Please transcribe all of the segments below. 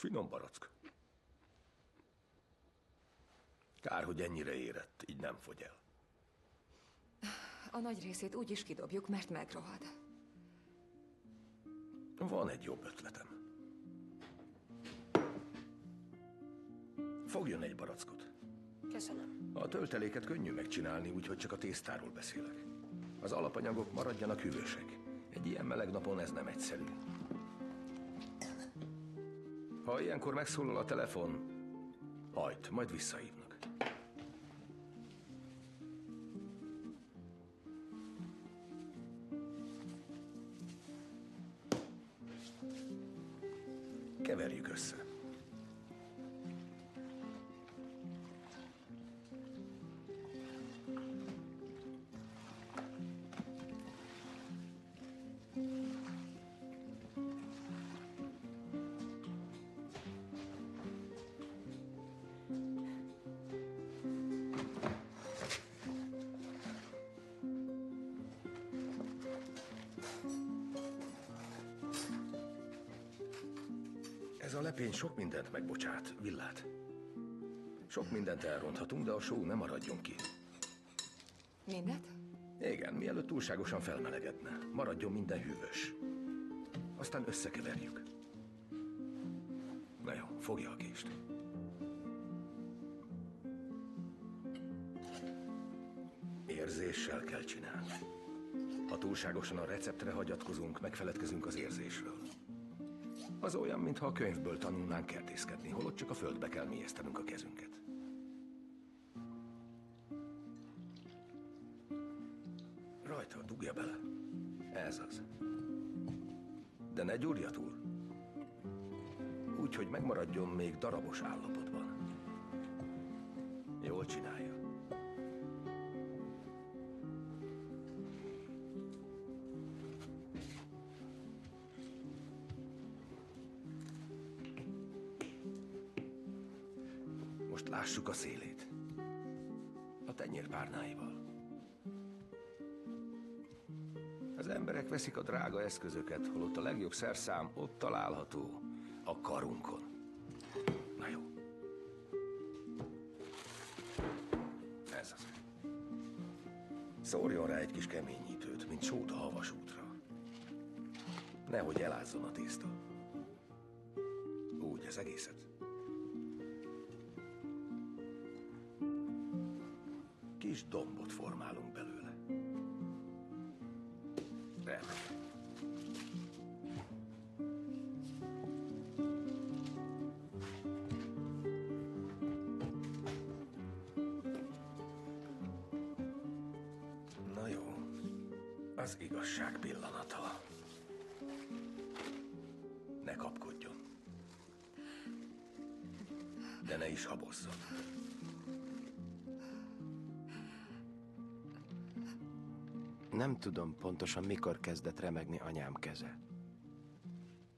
Finom barack. Kár, hogy ennyire érett, így nem fogy el. A nagy részét úgy is kidobjuk, mert megrohad. Van egy jobb ötletem. Fogjon egy barackot. Köszönöm. A tölteléket könnyű megcsinálni, úgyhogy csak a tésztáról beszélek. Az alapanyagok maradjanak hűvösek. Egy ilyen meleg napon ez nem egyszerű. Ha ilyenkor megszólal a telefon, hajt, majd visszahívnak. Keverjük össze. Ez a lepény sok mindent megbocsát, Villát. Sok mindent elronthatunk, de a só nem maradjon ki. Mindet? Igen, mielőtt túlságosan felmelegedne. Maradjon minden hűvös. Aztán összekeverjük. Na jó, fogja a kést. Érzéssel kell csinálni. Ha túlságosan a receptre hagyatkozunk, megfeledkezünk az érzésről. Az olyan, mintha a könyvből tanulnánk kertészkedni, holott csak a földbe kell mélyesztenünk a kezünket. Rajta, dugja bele. Ez az. De ne gyúrja túl. Úgy, hogy megmaradjon még darabos állapotban. Jól csinálja. Most lássuk a szélét. A tenyérpárnáival. Az emberek veszik a drága eszközöket, holott a legjobb szerszám ott található, a karunkon. Na jó. Ez az. Szórjon rá egy kis keményítőt, mint sót a havasútra. Nehogy elázzon a tészta. Úgy, az egészet. Kis dombot formálunk belőle. Rendben. Na jó, az igazság pillanata. Ne kapkodjon. De ne is habozzon. Nem tudom pontosan, mikor kezdett remegni anyám keze.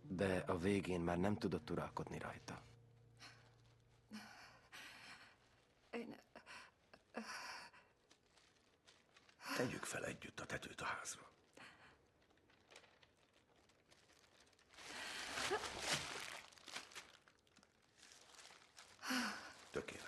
De a végén már nem tudott uralkodni rajta. Én... Tegyük fel együtt a tetőt a házra. Tökéletes.